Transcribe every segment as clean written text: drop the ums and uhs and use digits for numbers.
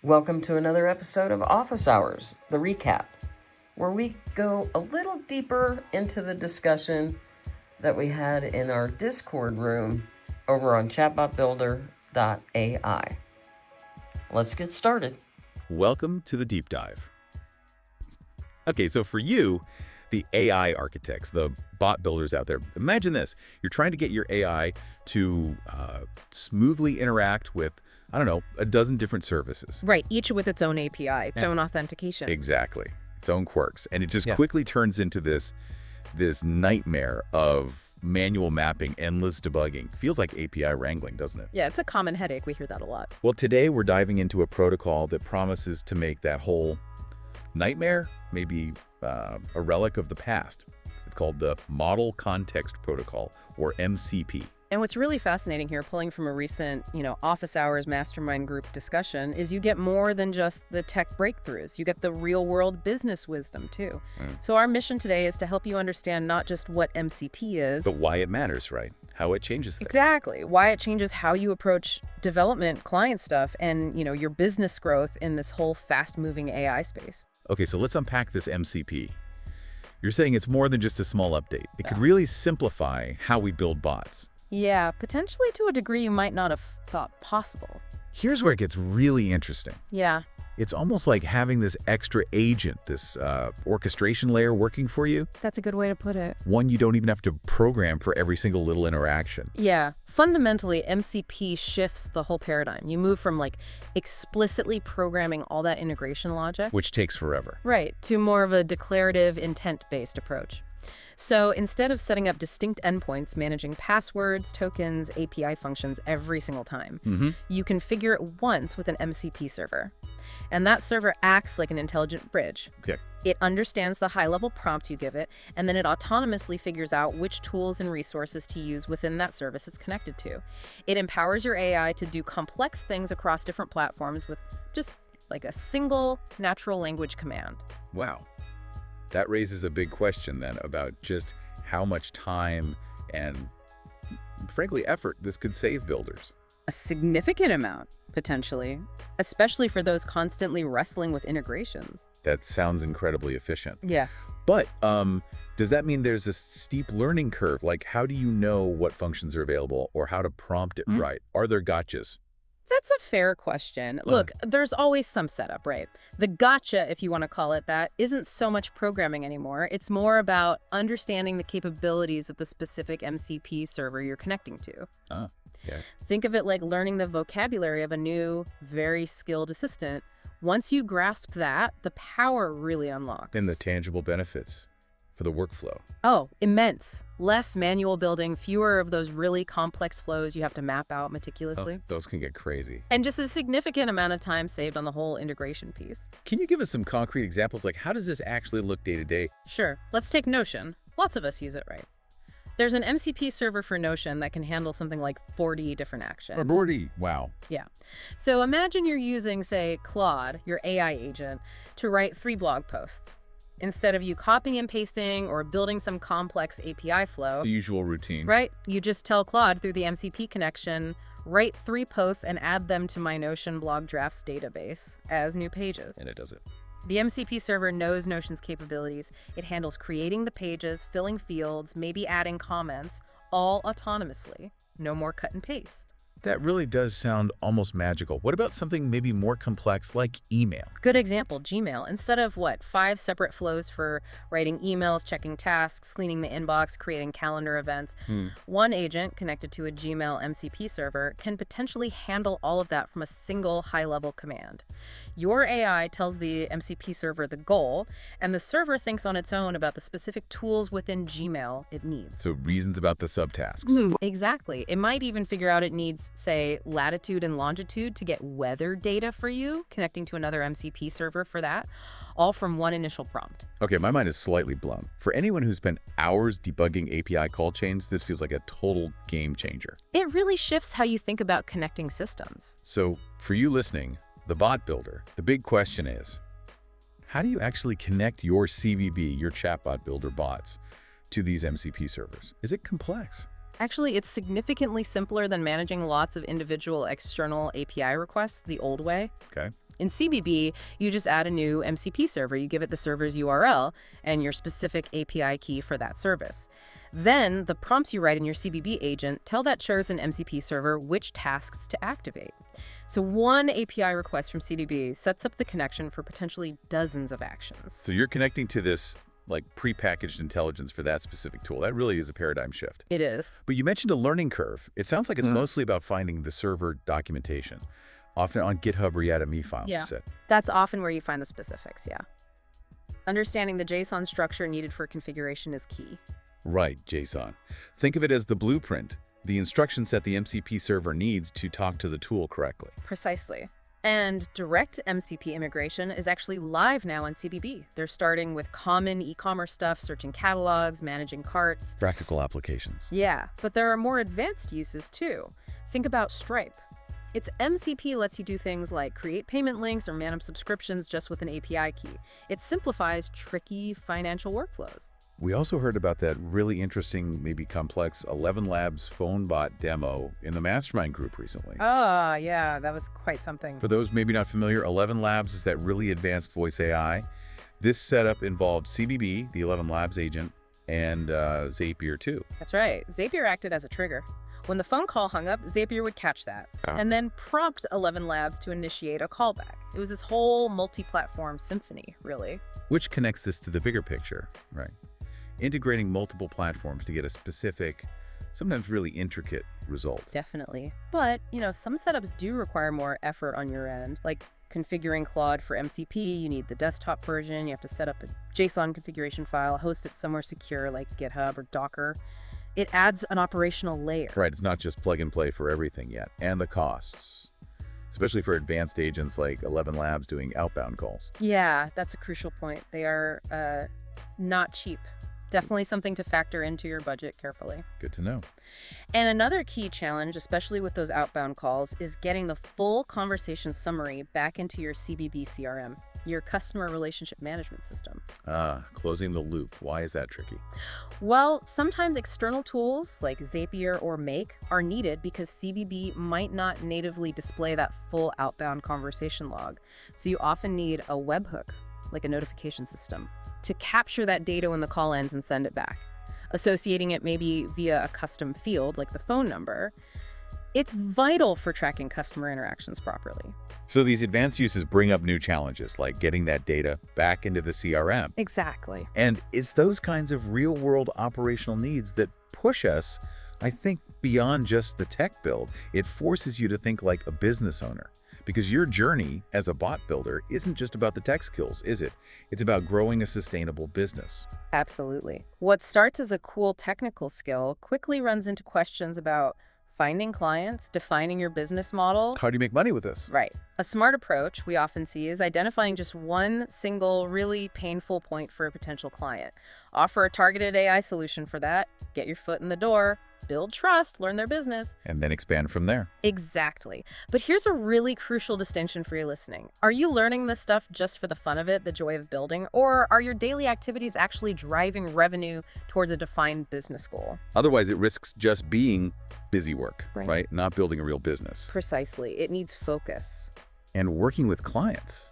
Welcome to another episode of Office Hours, the recap, where we go a little deeper into the discussion that we had in our Discord room over on chatbotbuilder.ai. Let's get started. Welcome to the deep dive. Okay, so for you, the AI architects, the bot builders out there, imagine this. You're trying to get your AI to smoothly interact with, I don't know, a dozen different services. Right, each with its own API, its own authentication. Exactly, its own quirks. And it just quickly turns into this nightmare of manual mapping, endless debugging. Feels like API wrangling, doesn't it? Yeah, it's a common headache. We hear that a lot. Well, today we're diving into a protocol that promises to make that whole nightmare maybe a relic of the past. It's called the Model Context Protocol, or MCP. And what's really fascinating here, pulling from a recent, Office Hours mastermind group discussion, is you get more than just the tech breakthroughs. You get the real-world business wisdom, too. So our mission today is to help you understand not just what MCP is, But why it matters, right? How it changes things. Exactly. Why it changes how you approach development, client stuff, and, your business growth in this whole fast-moving AI space. Okay, so let's unpack this MCP. You're saying it's more than just a small update. It could really simplify how we build bots. Yeah, potentially to a degree you might not have thought possible. Here's where it gets really interesting. Yeah. It's almost like having this extra agent, this orchestration layer working for you. That's a good way to put it. One you don't even have to program for every single little interaction. Yeah. Fundamentally, MCP shifts the whole paradigm. You move from explicitly programming all that integration logic, Which takes forever. right, to more of a declarative intent-based approach. So instead of setting up distinct endpoints, managing passwords, tokens, API functions every single time, you configure it once with an MCP server. And that server acts like an intelligent bridge. Okay. It understands the high-level prompt you give it, and then it autonomously figures out which tools and resources to use within that service it's connected to. It empowers your AI to do complex things across different platforms with just a single natural language command. Wow. That raises a big question then about just how much time and, frankly, effort this could save builders. A significant amount, potentially, especially for those constantly wrestling with integrations. That sounds incredibly efficient. Yeah. But does that mean there's a steep learning curve? Like, how do you know what functions are available or how to prompt it right? Are there gotchas? That's a fair question. Look, there's always some setup, right? The gotcha, if you want to call it that, isn't so much programming anymore. It's more about understanding the capabilities of the specific MCP server you're connecting to. Yeah. Think of it like learning the vocabulary of a new, very skilled assistant. Once you grasp that, the power really unlocks. And the tangible benefits for the workflow. Oh, immense. Less manual building, fewer of those really complex flows you have to map out meticulously. Those can get crazy. And just a significant amount of time saved on the whole integration piece. Can you give us some concrete examples? Like, how does this actually look day to day? Sure. Let's take Notion. Lots of us use it, right? There's an MCP server for Notion that can handle something like 40 different actions. 40? Wow. Yeah. So imagine you're using, say, Claude, your AI agent, to write 3 blog posts. Instead of you copying and pasting or building some complex API flow, The usual routine. right? You just tell Claude through the MCP connection, write 3 posts and add them to my Notion blog drafts database as new pages. And it does it. The MCP server knows Notion's capabilities. It handles creating the pages, filling fields, maybe adding comments, all autonomously. No more cut and paste. That really does sound almost magical. What about something maybe more complex like email? Good example, Gmail. Instead of 5 separate flows for writing emails, checking tasks, cleaning the inbox, creating calendar events, one agent connected to a Gmail MCP server can potentially handle all of that from a single high-level command. Your AI tells the MCP server the goal, and the server thinks on its own about the specific tools within Gmail it needs. So reasons about the subtasks. Exactly. It might even figure out it needs, say, latitude and longitude to get weather data for you, connecting to another MCP server for that, all from one initial prompt. Okay, my mind is slightly blown. For anyone who's spent hours debugging API call chains, this feels like a total game changer. It really shifts how you think about connecting systems. So for you listening, the bot builder, the big question is, how do you actually connect your CBB, your chatbot builder bots, to these MCP servers? Is it complex? Actually, it's significantly simpler than managing lots of individual external API requests the old way. Okay. In CBB, you just add a new MCP server. You give it the server's URL and your specific API key for that service. Then, the prompts you write in your CBB agent tell that chosen MCP server which tasks to activate. So one API request from CDB sets up the connection for potentially dozens of actions. So you're connecting to this like prepackaged intelligence for that specific tool. That really is a paradigm shift. It is. But you mentioned a learning curve. It sounds like it's mostly about finding the server documentation, often on GitHub Readme files, you said. That's often where you find the specifics, yeah. Understanding the JSON structure needed for configuration is key. Right, JSON. Think of it as the blueprint, the instruction set the MCP server needs to talk to the tool correctly. Precisely. And direct MCP integration is actually live now on CBB. They're starting with common e-commerce stuff, searching catalogs, managing carts. Practical applications. Yeah, but there are more advanced uses too. Think about Stripe. Its MCP lets you do things like create payment links or manage subscriptions just with an API key. It simplifies tricky financial workflows. We also heard about that really interesting, maybe complex 11 Labs phone bot demo in the mastermind group recently. Oh, yeah, that was quite something. For those maybe not familiar, 11 Labs is that really advanced voice AI. This setup involved CBB, the 11 Labs agent, and Zapier too. That's right. Zapier acted as a trigger. When the phone call hung up, Zapier would catch that and then prompt 11 Labs to initiate a callback. It was this whole multi-platform symphony, really. Which connects this to the bigger picture, right? Integrating multiple platforms to get a specific, sometimes really intricate result. Definitely. But, some setups do require more effort on your end, like configuring Claude for MCP. You need the desktop version. You have to set up a JSON configuration file, host it somewhere secure like GitHub or Docker. It adds an operational layer. Right, it's not just plug and play for everything yet. And the costs, especially for advanced agents like 11 Labs doing outbound calls. Yeah, that's a crucial point. They are not cheap. Definitely something to factor into your budget carefully. Good to know. And another key challenge, especially with those outbound calls, is getting the full conversation summary back into your CBB CRM, your customer relationship management system. Closing the loop. Why is that tricky? Well, sometimes external tools like Zapier or Make are needed because CBB might not natively display that full outbound conversation log. So you often need a webhook, like a notification system, to capture that data when the call ends and send it back. Associating it maybe via a custom field like the phone number, it's vital for tracking customer interactions properly. So these advanced uses bring up new challenges, like getting that data back into the CRM. Exactly. And it's those kinds of real-world operational needs that push us, I think, beyond just the tech build. It forces you to think like a business owner. Because your journey as a bot builder isn't just about the tech skills, is it? It's about growing a sustainable business. Absolutely. What starts as a cool technical skill quickly runs into questions about finding clients, defining your business model. How do you make money with this? Right. A smart approach we often see is identifying just one single, really painful point for a potential client. Offer a targeted AI solution for that, get your foot in the door, build trust, learn their business. And then expand from there. Exactly. But here's a really crucial distinction for your listening. Are you learning this stuff just for the fun of it, the joy of building, or are your daily activities actually driving revenue towards a defined business goal? Otherwise, it risks just being busy work, right? Not building a real business. Precisely. It needs focus. And working with clients.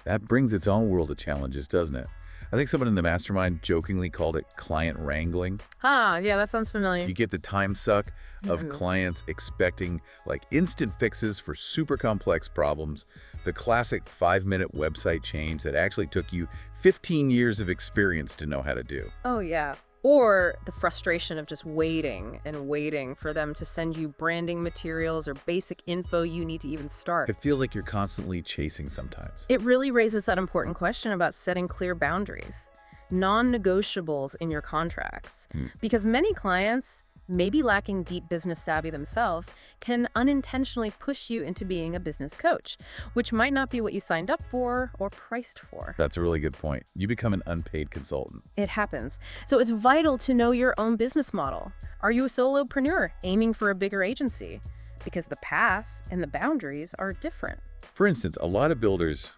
That brings its own world of challenges, doesn't it? I think someone in the mastermind jokingly called it client wrangling. Yeah, that sounds familiar. You get the time suck of clients expecting like instant fixes for super complex problems, the classic 5-minute website change that actually took you 15 years of experience to know how to do. Oh, yeah. Or the frustration of just waiting and waiting for them to send you branding materials or basic info you need to even start. It feels like you're constantly chasing sometimes. It really raises that important question about setting clear boundaries, non-negotiables in your contracts. Because many clients, maybe lacking deep business savvy themselves, can unintentionally push you into being a business coach, which might not be what you signed up for or priced for. That's a really good point. You become an unpaid consultant. It happens. So it's vital to know your own business model. Are you a solopreneur aiming for a bigger agency? Because the path and the boundaries are different. For instance, a lot of builders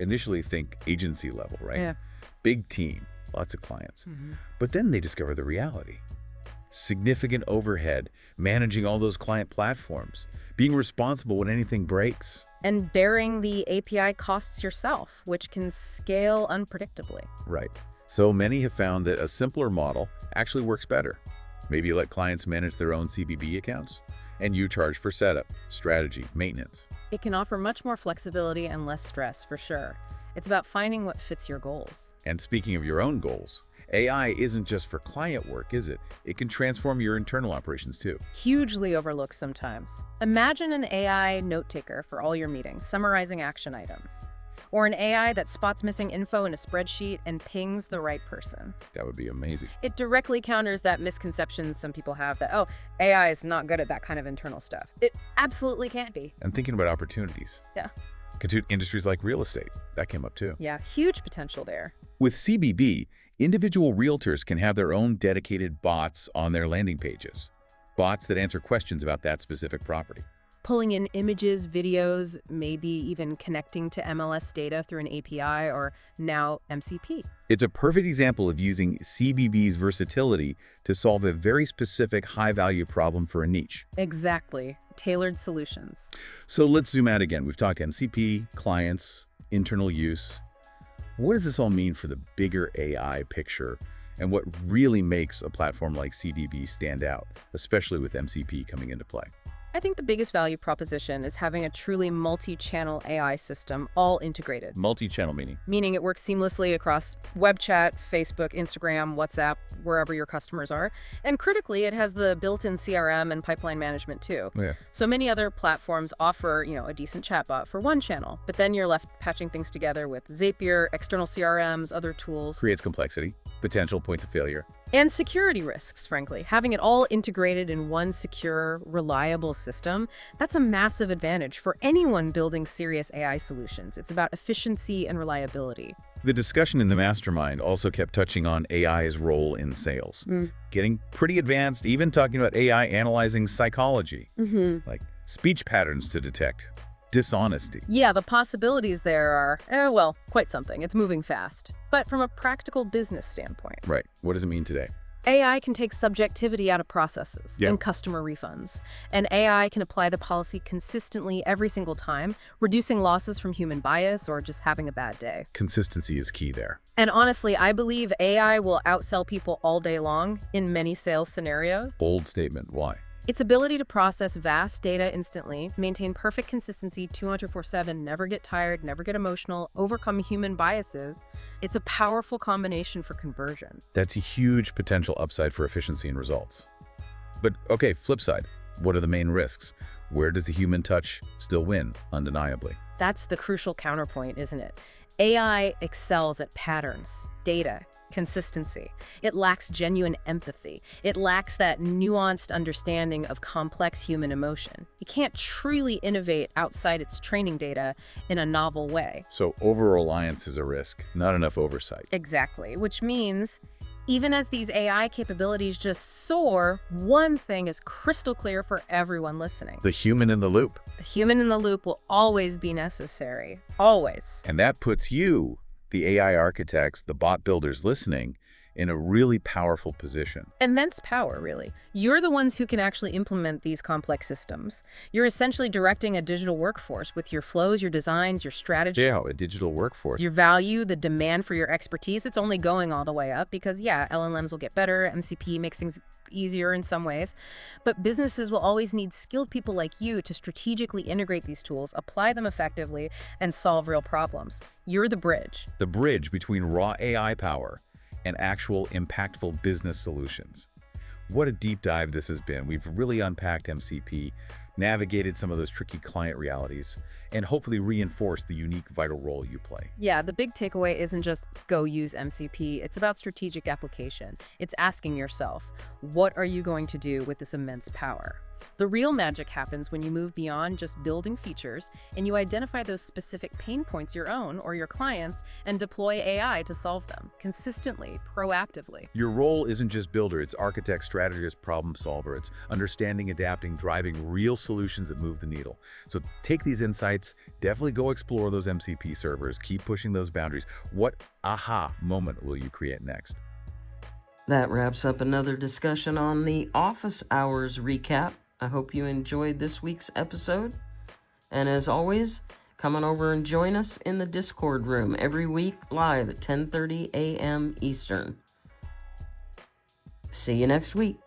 initially think agency level, right? Yeah. Big team, lots of clients. But then they discover the reality. significant overhead, managing all those client platforms, being responsible when anything breaks. And bearing the API costs yourself, which can scale unpredictably. Right. So many have found that a simpler model actually works better. Maybe you let clients manage their own CBB accounts, and you charge for setup, strategy, maintenance. It can offer much more flexibility and less stress, for sure. It's about finding what fits your goals. And speaking of your own goals, AI isn't just for client work, is it? It can transform your internal operations too. Hugely overlooked sometimes. Imagine an AI note taker for all your meetings, summarizing action items. Or an AI that spots missing info in a spreadsheet and pings the right person. That would be amazing. It directly counters that misconception some people have that, oh, AI is not good at that kind of internal stuff. It absolutely can't be. And thinking about opportunities. Yeah. Industries like real estate, that came up too. Yeah, huge potential there. With CBB, individual realtors can have their own dedicated bots on their landing pages. Bots that answer questions about that specific property. Pulling in images, videos, maybe even connecting to MLS data through an API or now MCP. It's a perfect example of using CBB's versatility to solve a very specific high-value problem for a niche. Exactly. Tailored solutions. So let's zoom out again. We've talked MCP, clients, internal use. What does this all mean for the bigger AI picture and what really makes a platform like CBB stand out, especially with MCP coming into play? I think the biggest value proposition is having a truly multi-channel AI system all integrated. Multi-channel meaning? Meaning it works seamlessly across web chat, Facebook, Instagram, WhatsApp, wherever your customers are. And critically, it has the built-in CRM and pipeline management too. Yeah. So many other platforms offer, a decent chatbot for one channel, but then you're left patching things together with Zapier, external CRMs, other tools. Creates complexity, potential points of failure. And security risks, frankly. Having it all integrated in one secure, reliable system, that's a massive advantage for anyone building serious AI solutions. It's about efficiency and reliability. The discussion in the mastermind also kept touching on AI's role in sales. Getting pretty advanced, even talking about AI analyzing psychology, like speech patterns to detect dishonesty. Yeah, the possibilities there are, quite something. It's moving fast. But from a practical business standpoint. Right. What does it mean today? AI can take subjectivity out of processes Yeah. and customer refunds. And AI can apply the policy consistently every single time, reducing losses from human bias or just having a bad day. Consistency is key there. And honestly, I believe AI will outsell people all day long in many sales scenarios. Bold statement. Why? Its ability to process vast data instantly, maintain perfect consistency 24/7, never get tired, never get emotional, overcome human biases, it's a powerful combination for conversion. That's a huge potential upside for efficiency and results. But okay, flip side. What are the main risks? Where does the human touch still win, undeniably? That's the crucial counterpoint, isn't it? AI excels at patterns, data, consistency. It lacks genuine empathy. It lacks that nuanced understanding of complex human emotion. It can't truly innovate outside its training data in a novel way. So over-reliance is a risk, not enough oversight. Exactly, which means even as these AI capabilities just soar, one thing is crystal clear for everyone listening. The human in the loop. The human in the loop will always be necessary. Always. And that puts you, the AI architects, the bot builders listening, in a really powerful position. Immense power, really. You're the ones who can actually implement these complex systems. You're essentially directing a digital workforce with your flows, your designs, your strategy. Yeah, a digital workforce. Your value, the demand for your expertise, it's only going all the way up because, LLMs will get better, MCP makes things easier in some ways, but businesses will always need skilled people like you to strategically integrate these tools, apply them effectively, and solve real problems. You're the bridge. The bridge between raw AI power and actual impactful business solutions. What a deep dive this has been. We've really unpacked MCP, navigated some of those tricky client realities, and hopefully reinforced the unique vital role you play. Yeah, the big takeaway isn't just go use MCP. It's about strategic application. It's asking yourself, what are you going to do with this immense power? The real magic happens when you move beyond just building features and you identify those specific pain points your own or your clients and deploy AI to solve them consistently, proactively. Your role isn't just builder, it's architect, strategist, problem solver. It's understanding, adapting, driving real solutions that move the needle. So take these insights, definitely go explore those MCP servers, keep pushing those boundaries. What aha moment will you create next? That wraps up another discussion on the Office Hours recap. I hope you enjoyed this week's episode. And as always, come on over and join us in the Discord room every week live at 10:30 a.m. Eastern. See you next week.